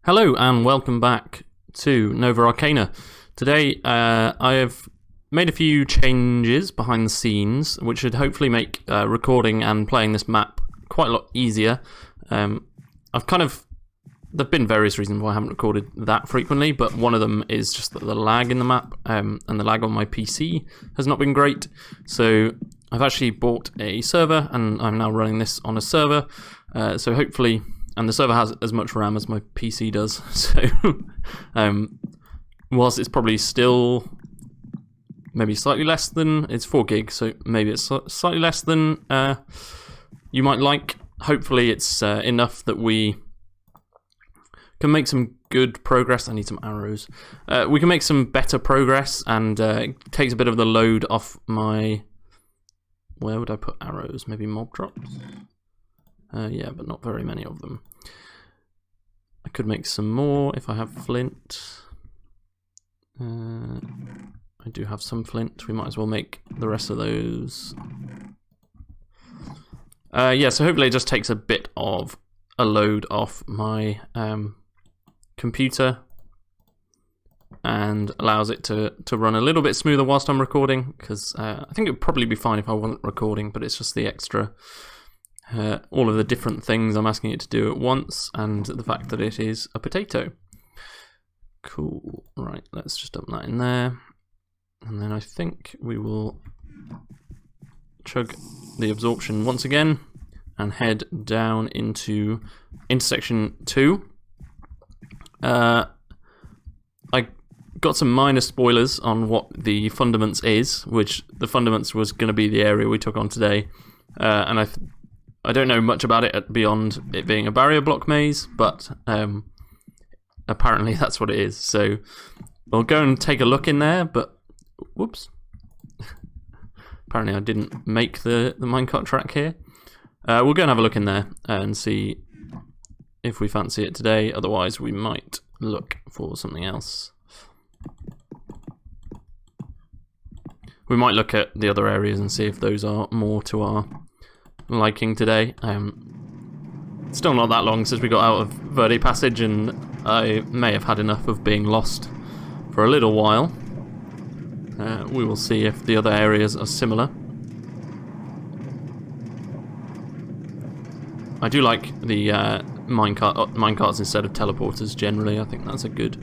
Hello and welcome back to Nova Arcana. Today I have made a few changes behind the scenes which should hopefully make recording and playing this map quite a lot easier. There've been various reasons why I haven't recorded that frequently, but one of them is just that the lag in the map and the lag on my PC has not been great. So I've actually bought a server and I'm now running this on a server. So hopefully, and the server has as much RAM as my PC does. So whilst it's probably still maybe slightly less than, it's 4 gig, so maybe it's slightly less than you might like. Hopefully it's enough that we can make some good progress. I need some arrows. We can make some better progress, and it takes a bit of the load off my... Where would I put arrows? Maybe mob drops? Yeah, but not very many of them. I could make some more if I have flint. I do have some flint. We might as well make the rest of those. Yeah, so hopefully it just takes a bit of a load off my computer and allows it to run a little bit smoother whilst I'm recording, because I think it would probably be fine if I wasn't recording, but it's just the extra, all of the different things I'm asking it to do at once, and the fact that it is a potato. Cool. Right, let's just dump that in there, and then I think we will chug the absorption once again and head down into intersection 2. I got some minor spoilers on what the Fundaments is, which the Fundaments was going to be the area we took on today, and I don't know much about it beyond it being a barrier block maze, but apparently that's what it is. So we'll go and take a look in there, but whoops. Apparently I didn't make the minecart track here. We'll go and have a look in there and see if we fancy it today. Otherwise we might look for something else. We might look at the other areas and see if those are more to our liking today. Still not that long since we got out of Verde Passage, and I may have had enough of being lost for a little while. We will see if the other areas are similar. I do like the minecarts instead of teleporters generally. I think that's a good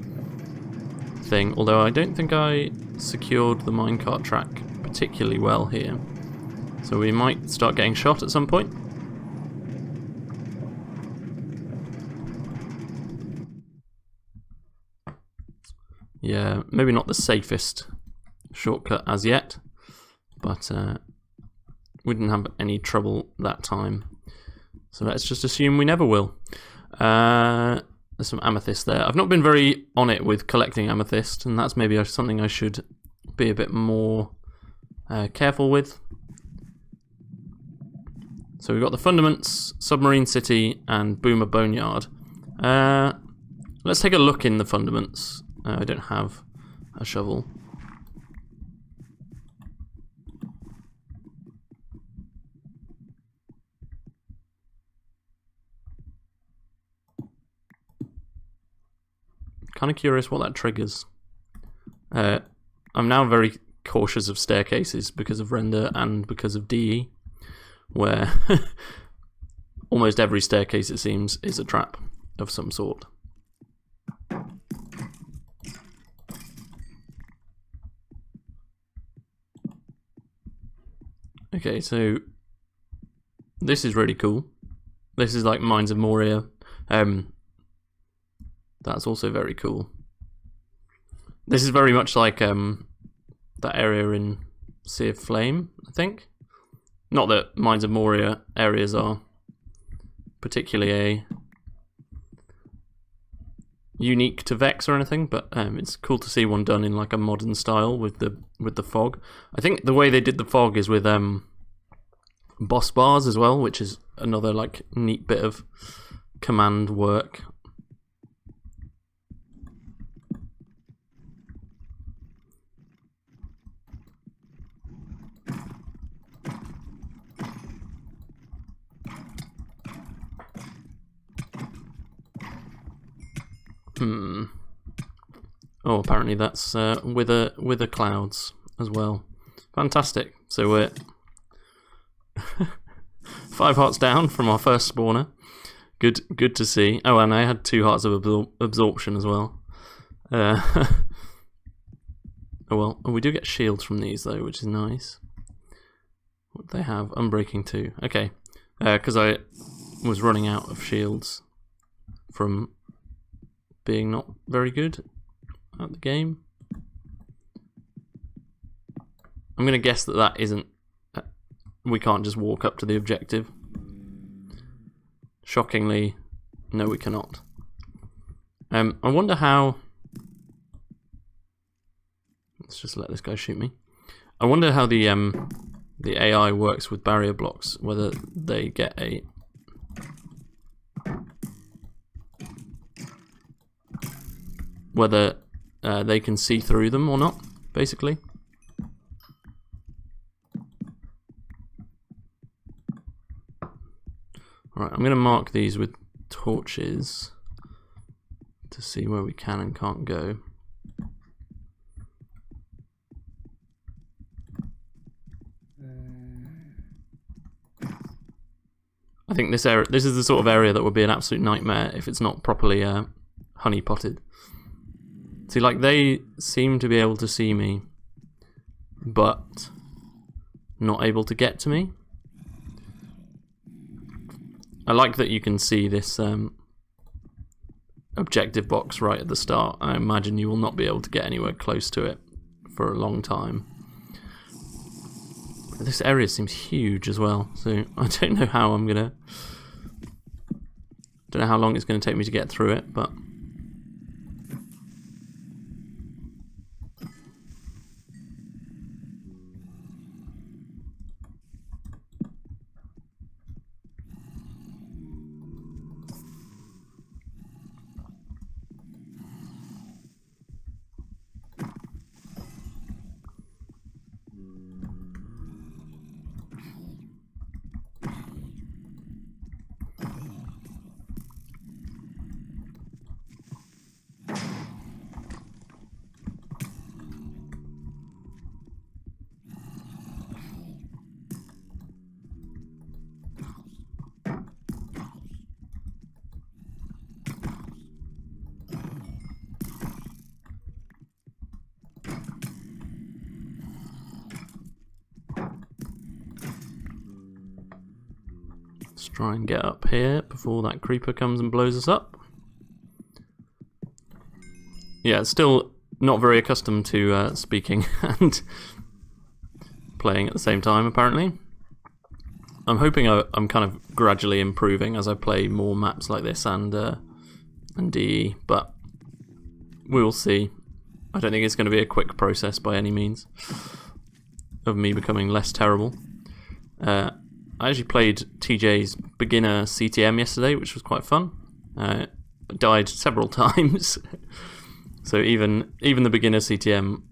thing, although I don't think I secured the minecart track particularly well here. So we might start getting shot at some point. Yeah, maybe not the safest shortcut as yet, but we didn't have any trouble that time. So let's just assume we never will. There's some amethyst there. I've not been very on it with collecting amethyst, and that's maybe something I should be a bit more careful with. So we've got the Fundaments, Submarine City, and Boomer Boneyard. Let's take a look in the Fundaments. I don't have a shovel. Kind of curious what that triggers. I'm now very cautious of staircases because of render and because of DE, where almost every staircase, it seems, is a trap of some sort. Okay, so this is really cool. This is like Mines of Moria. That's also very cool. This is very much like that area in Sea of Flame, I think. Not that Mines of Moria areas are particularly unique to Vex or anything, but it's cool to see one done in like a modern style with the fog. I think the way they did the fog is with boss bars as well, which is another like neat bit of command work. Oh, apparently that's wither clouds as well. Fantastic. So we're 5 hearts down from our first spawner. Good to see. Oh, and I had 2 hearts of absorption as well. Oh well. Oh, we do get shields from these though, which is nice. What do they have? Unbreaking 2. Okay. Because I was running out of shields from being not very good at the game. I'm going to guess that isn't... we can't just walk up to the objective. Shockingly, no we cannot. I wonder how... let's just let this guy shoot me. I wonder how the AI works with barrier blocks, whether they get a... whether they can see through them or not, basically. Alright, I'm going to mark these with torches to see where we can and can't go. I think this is the sort of area that would be an absolute nightmare if it's not properly honey potted. See, like, they seem to be able to see me, but not able to get to me. I like that you can see this objective box right at the start. I imagine you will not be able to get anywhere close to it for a long time. This area seems huge as well, so I don't know how I'm gonna... don't know how long it's going to take me to get through it, but... let's try and get up here before that creeper comes and blows us up. Yeah, it's still not very accustomed to speaking and playing at the same time, apparently. I'm hoping I'm kind of gradually improving as I play more maps like this and DE, but we will see. I don't think it's going to be a quick process by any means of me becoming less terrible. I actually played TJ's beginner CTM yesterday, which was quite fun. Died several times, so even the beginner CTM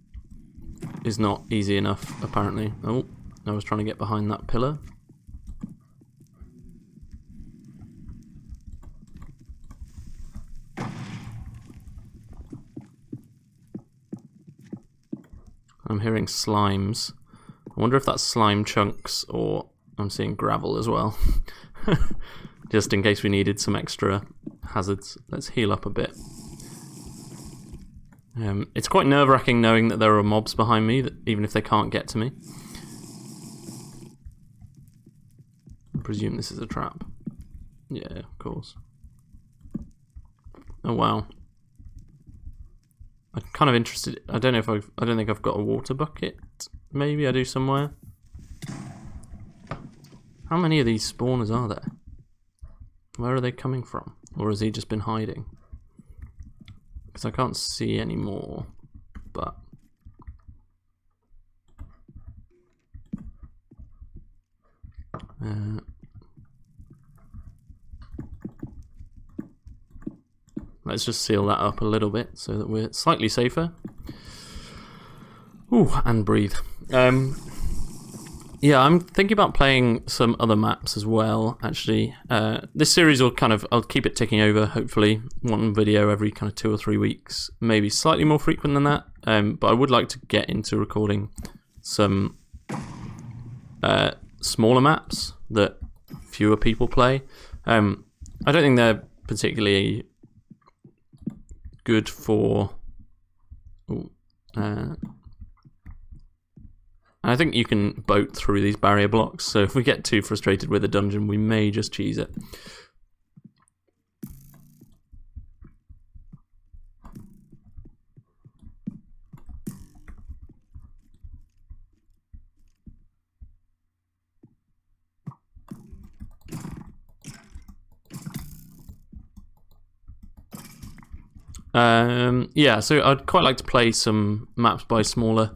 is not easy enough, apparently. Oh, I was trying to get behind that pillar. I'm hearing slimes. I wonder if that's slime chunks or I'm seeing gravel as well. Just in case we needed some extra hazards. Let's heal up a bit. It's quite nerve-wracking knowing that there are mobs behind me, even if they can't get to me. I presume this is a trap. Yeah, of course. Oh wow. I'm kind of interested. I don't think I've got a water bucket. Maybe I do somewhere. How many of these spawners are there? Where are they coming from? Or has he just been hiding? Because I can't see any more, but... let's just seal that up a little bit so that we're slightly safer. Ooh, and breathe. Yeah, I'm thinking about playing some other maps as well, actually. This series will I'll keep it ticking over, hopefully. One video every kind of 2 or 3 weeks, maybe slightly more frequent than that. But I would like to get into recording some smaller maps that fewer people play. I don't think they're particularly good for... I think you can boat through these barrier blocks, so if we get too frustrated with a dungeon, we may just cheese it. Yeah, so I'd quite like to play some maps by smaller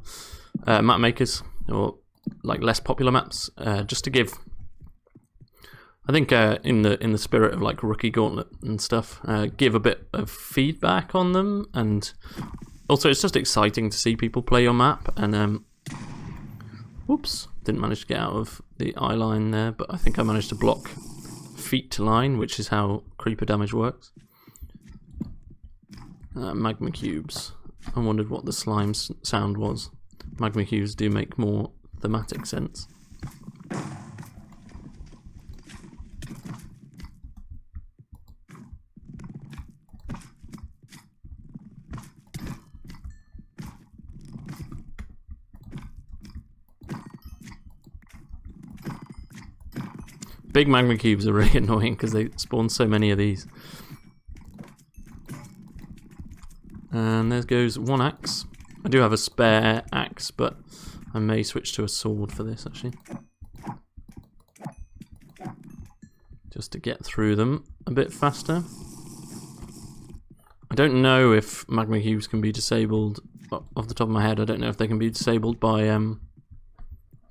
map makers, or like less popular maps, just to give, I think, in the spirit of like Rookie Gauntlet and stuff, give a bit of feedback on them, and also it's just exciting to see people play your map. And whoops, didn't manage to get out of the eye line there, but I think I managed to block feet line, which is how creeper damage works. Magma cubes. I wondered what the slime sound was. Magma cubes do make more thematic sense. Big magma cubes are really annoying because they spawn so many of these. And there goes one axe. I do have a spare axe, but I may switch to a sword for this, actually. Just to get through them a bit faster. I don't know if magma cubes can be disabled. Off the top of my head, I don't know if they can be disabled by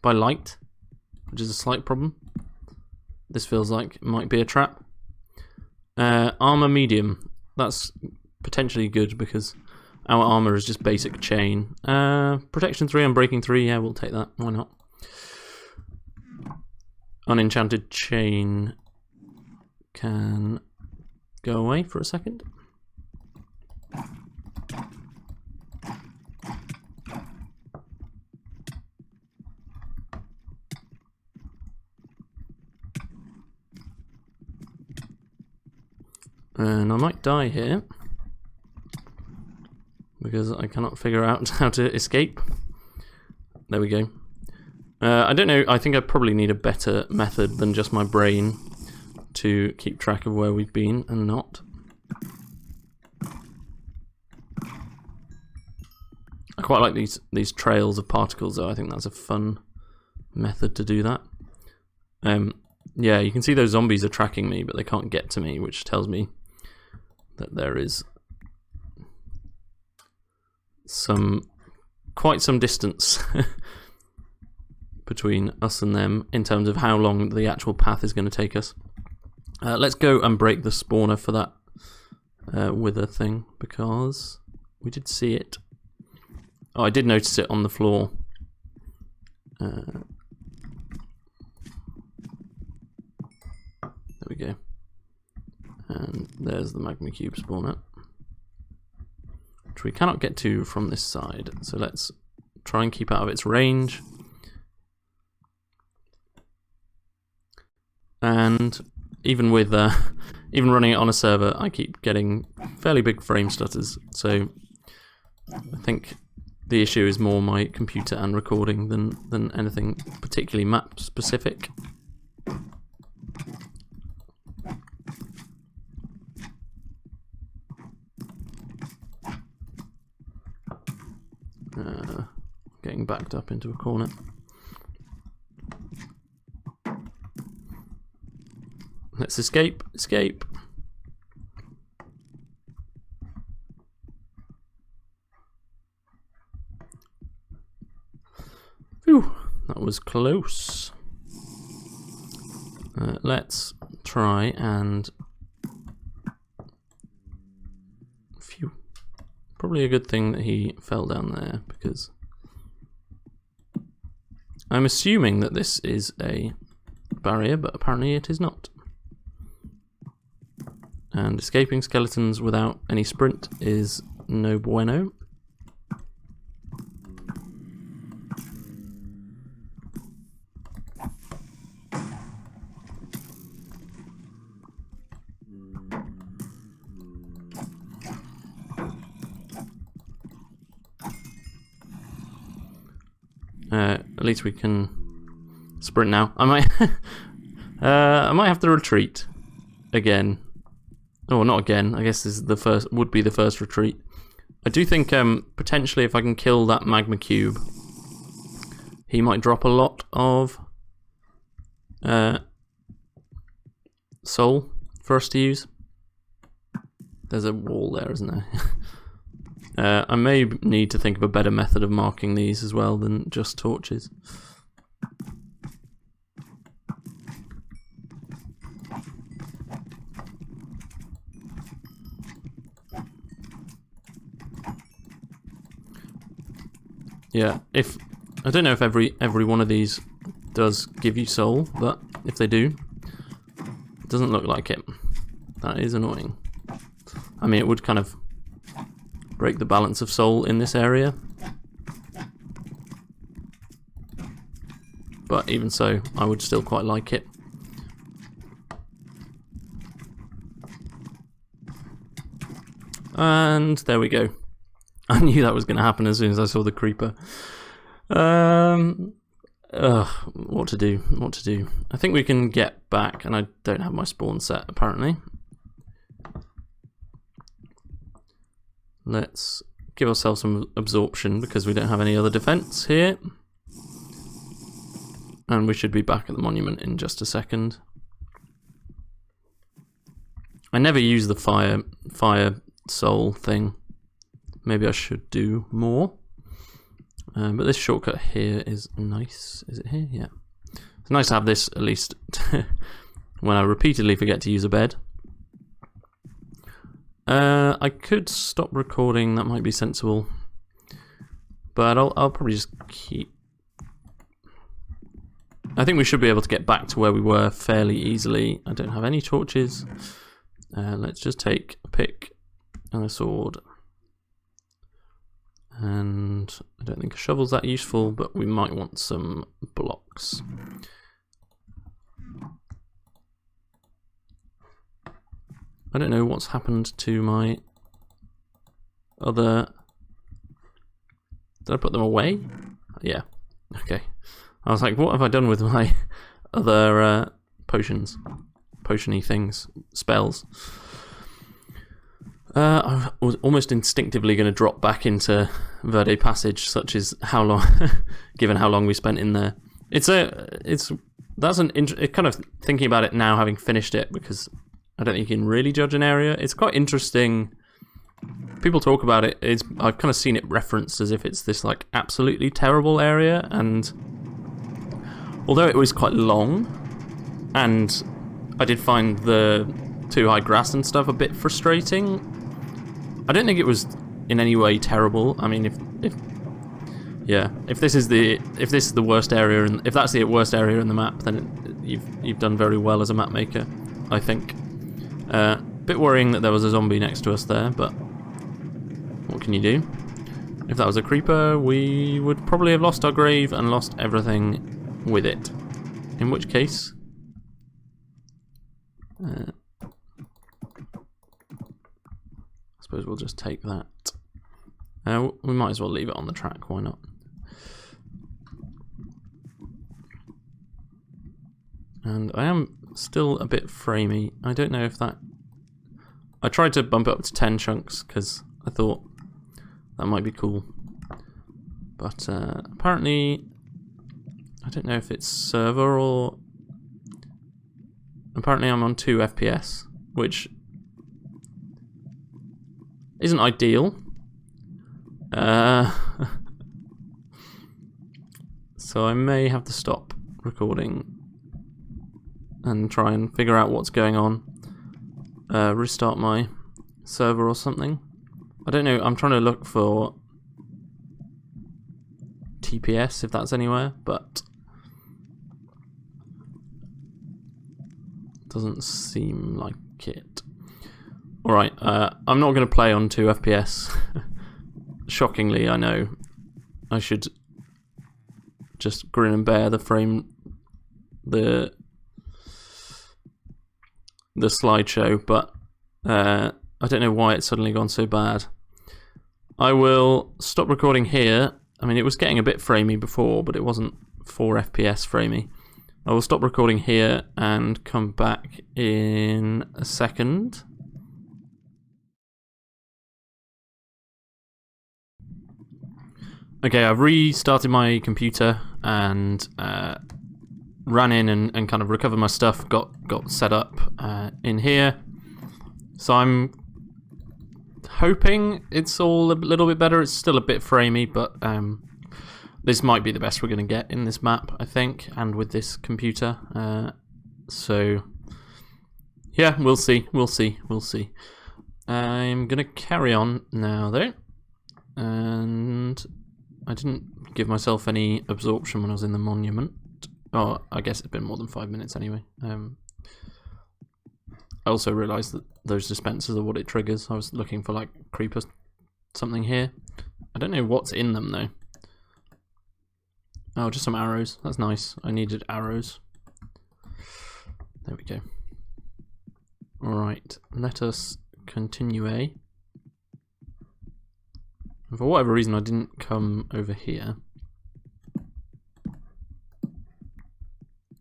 light, which is a slight problem. This feels like it might be a trap. Armor medium. That's potentially good because our armor is just basic chain. Protection 3 and breaking 3, yeah, we'll take that. Why not? Unenchanted chain can go away for a second. And I might die here because I cannot figure out how to escape. There we go. I don't know, I think I probably need a better method than just my brain to keep track of where we've been and not. I quite like these trails of particles though. I think that's a fun method to do that. Yeah, you can see those zombies are tracking me, but they can't get to me, which tells me that there is quite some distance between us and them in terms of how long the actual path is going to take us. Let's go and break the spawner for that wither thing, because we did see it. Oh, I did notice it on the floor. There we go. And there's the magma cube spawner, which we cannot get to from this side. So let's try and keep out of its range. And even with even running it on a server, I keep getting fairly big frame stutters. So I think the issue is more my computer and recording than anything particularly map specific. Getting backed up into a corner. Let's escape. Escape. Phew, that was close. Let's try and... Phew. Probably a good thing that he fell down there, because I'm assuming that this is a barrier, but apparently it is not. And escaping skeletons without any sprint is no bueno. At least we can sprint now. I might, I might have to retreat again. Oh, not again. I guess this is the first. Would be the first retreat. I do think potentially if I can kill that magma cube, he might drop a lot of soul for us to use. There's a wall there, isn't there? I may need to think of a better method of marking these as well than just torches. Yeah, I don't know if every one of these does give you soul, but if they do, it doesn't look like it. That is annoying. I mean, it would kind of break the balance of soul in this area. But even so, I would still quite like it. And there we go. I knew that was going to happen as soon as I saw the creeper. What to do? What to do? I think we can get back, and I don't have my spawn set apparently. Let's give ourselves some absorption because we don't have any other defense here. And we should be back at the monument in just a second. I never use the fire soul thing. Maybe I should do more. But this shortcut here is nice. Is it here? Yeah. It's nice to have this at least when I repeatedly forget to use a bed. I could stop recording, that might be sensible. But I'll probably just keep... I think we should be able to get back to where we were fairly easily. I don't have any torches. Let's just take a pick and a sword. And I don't think a shovel's that useful, but we might want some blocks. I don't know what's happened to my other... Did I put them away? Yeah. Okay. I was like, what have I done with my other potions? Potion-y things. Spells. I was almost instinctively going to drop back into Verde Passage, such as how long, given how long we spent in there. It's kind of thinking about it now, having finished it, because I don't think you can really judge an area. It's quite interesting. People talk about it. I've kind of seen it referenced as if it's this like absolutely terrible area, and although it was quite long, and I did find the too high grass and stuff a bit frustrating, I don't think it was in any way terrible. I mean, if this is the worst area, and if that's the worst area in the map, then you've done very well as a map maker, I think. Bit worrying that there was a zombie next to us there, but what can you do? If that was a creeper, we would probably have lost our grave and lost everything with it. In which case, I suppose we'll just take that. We might as well leave it on the track, why not? And I am still a bit framey. I don't know if that... I tried to bump it up to 10 chunks because I thought that might be cool. But apparently, I don't know if it's server or... Apparently I'm on 2 FPS, which isn't ideal. So I may have to stop recording and try and figure out what's going on. Restart my server or something. I don't know, I'm trying to look for TPS if that's anywhere, but Doesn't seem like it. Alright, I'm not going to play on 2 FPS. Shockingly, I know. I should just grin and bear the slideshow, but I don't know why it's suddenly gone so bad. I will stop recording here. I mean, it was getting a bit framey before, but it wasn't 4 FPS framey. I will stop recording here and come back in a second. Okay, I've restarted my computer and ran in and kind of recovered my stuff, got set up in here. So I'm hoping it's all a little bit better. It's still a bit framey, but this might be the best we're going to get in this map, I think, and with this computer. So yeah, we'll see. I'm going to carry on now, though. And I didn't give myself any absorption when I was in the monument. Oh, I guess it's been more than 5 minutes anyway. I also realised that those dispensers are what it triggers. I was looking for like creeper something here. I don't know what's in them though. Oh, just some arrows. That's nice. I needed arrows. There we go. Alright, let us continue. For whatever reason, I didn't come over here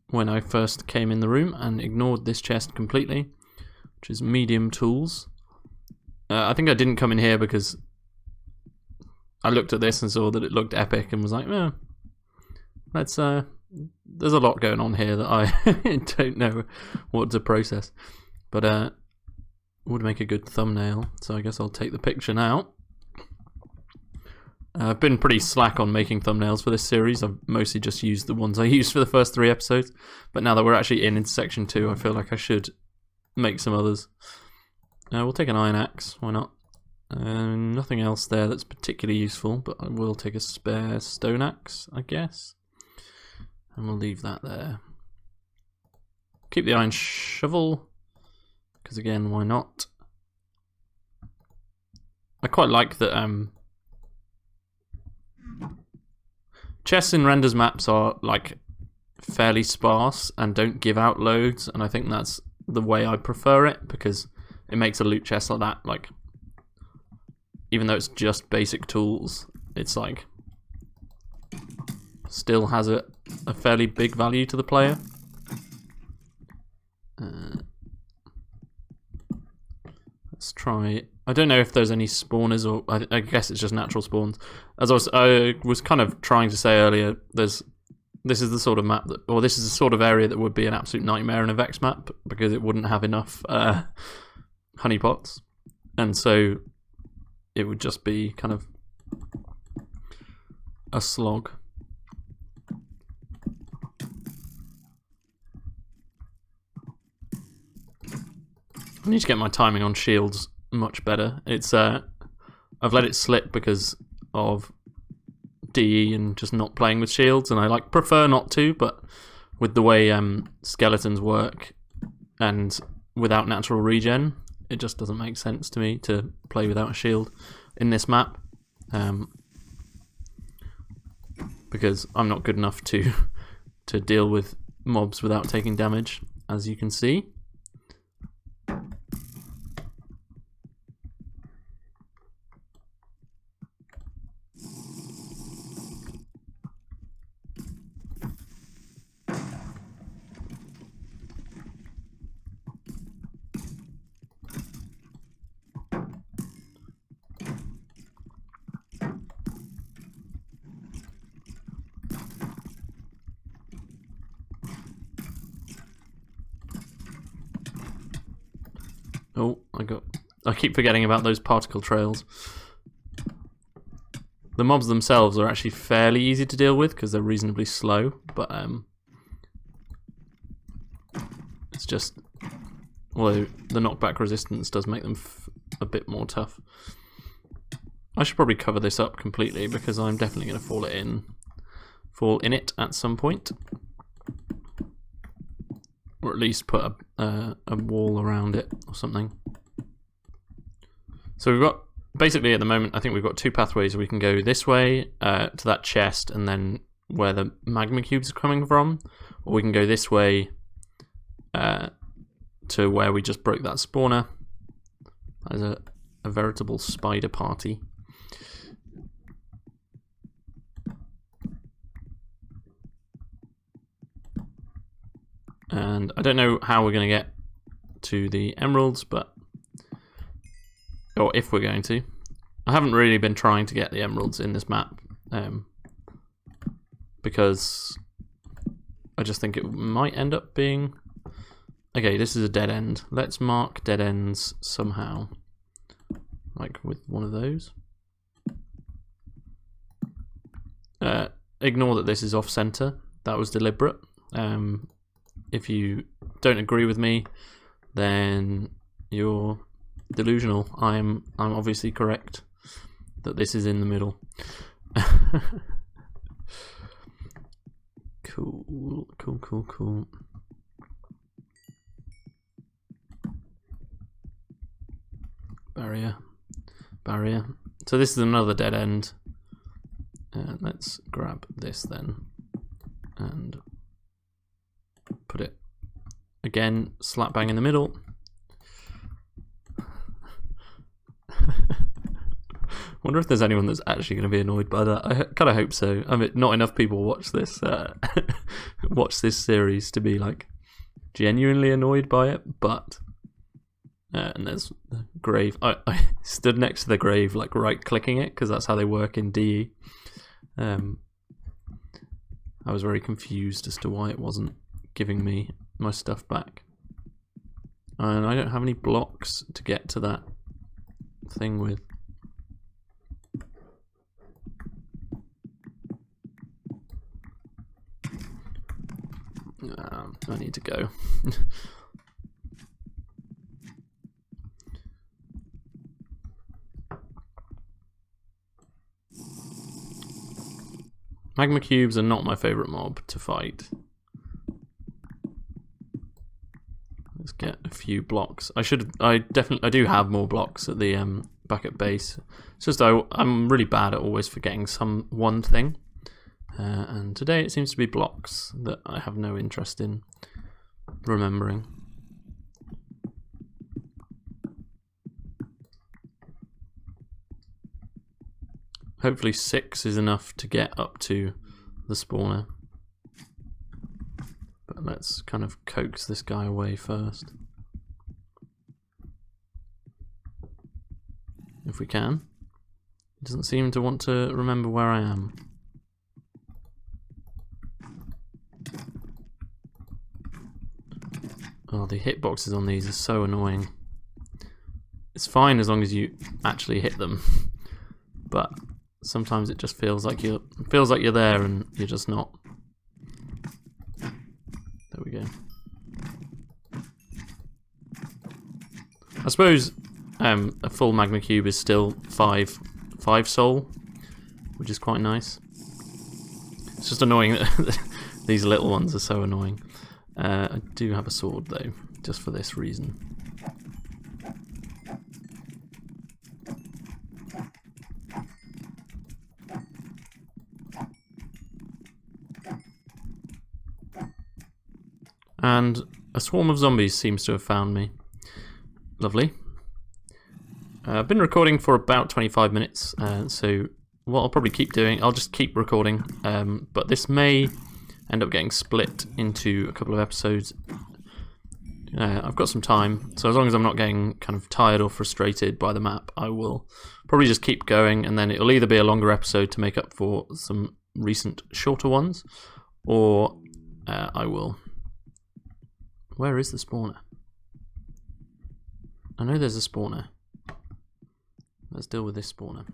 when I first came in the room and ignored this chest completely, which is medium tools. I think I didn't come in here because I looked at this and saw that it looked epic and was like, eh, let's, there's a lot going on here that I don't know what to process. But would make a good thumbnail, so I guess I'll take the picture now. I've been pretty slack on making thumbnails for this series. I've mostly just used the ones I used for the first 3 episodes. But now that we're actually in section 2, I feel like I should make some others. We'll take an iron axe, why not? Nothing else there that's particularly useful, but I will take a spare stone axe, I guess. And we'll leave that there. Keep the iron shovel, because again, why not? I quite like that chests in renders maps are like fairly sparse and don't give out loads, and I think that's the way I prefer it, because it makes a loot chest like that, like, even though it's just basic tools, it's like still has a fairly big value to the player. Let's try. I don't know if there's any spawners, or I guess it's just natural spawns. As I was kind of trying to say earlier, this is the sort of map that, or this is the sort of area that would be an absolute nightmare in a Vex map, because it wouldn't have enough honeypots, and so it would just be kind of a slog. I need to get my timing on shields much better. It's I've let it slip because of DE and just not playing with shields, and I like prefer not to, but with the way skeletons work and without natural regen, it just doesn't make sense to me to play without a shield in this map, because I'm not good enough to deal with mobs without taking damage, as you can see. Oh, I keep forgetting about those particle trails. The mobs themselves are actually fairly easy to deal with because they're reasonably slow, but it's just, although the knockback resistance does make them a bit more tough. I should probably cover this up completely because I'm definitely going to fall in it at some point. or at least put a wall around it or something. So we've got, basically at the moment, I think we've got two pathways. We can go this way to that chest and then where the magma cubes are coming from, or we can go this way to where we just broke that spawner. That is a veritable spider party. And I don't know how we're going to get to the emeralds, but, or if we're going to. I haven't really been trying to get the emeralds in this map, because I just think it might end up being... Okay, this is a dead end. Let's mark dead ends somehow. Like with one of those. Ignore that this is off center. That was deliberate. If you don't agree with me, then you're delusional. I'm obviously correct that this is in the middle. Cool. Barrier. So this is another dead end. Let's grab this then and put it again slap bang in the middle. Wonder if there's anyone that's actually going to be annoyed by that. I kind of hope so. I mean, not enough people watch this watch this series to be like genuinely annoyed by it, but and there's the grave. I stood next to the grave, like right clicking it, because that's how they work in DE. I was very confused as to why it wasn't giving me my stuff back. And I don't have any blocks to get to that thing with. I need to go. Magma cubes are not my favorite mob to fight. Let's get a few blocks. I do have more blocks at the back at base. It's just I'm really bad at always forgetting one thing. And today it seems to be blocks that I have no interest in remembering. Hopefully 6 is enough to get up to the spawner. But let's kind of coax this guy away first. If we can. He doesn't seem to want to remember where I am. Oh, the hitboxes on these are so annoying. It's fine as long as you actually hit them, but sometimes it just feels like you're there and you're just not. There we go. I suppose a full magma cube is still 5 soul, which is quite nice. It's just annoying that these little ones are so annoying. I do have a sword though, just for this reason. And a swarm of zombies seems to have found me. Lovely. I've been recording for about 25 minutes, so what I'll probably keep doing, I'll just keep recording, but this may end up getting split into a couple of episodes. I've got some time, so as long as I'm not getting kind of tired or frustrated by the map, I will probably just keep going, and then it'll either be a longer episode to make up for some recent shorter ones, or I will... Where is the spawner? I know there's a spawner. Let's deal with this spawner.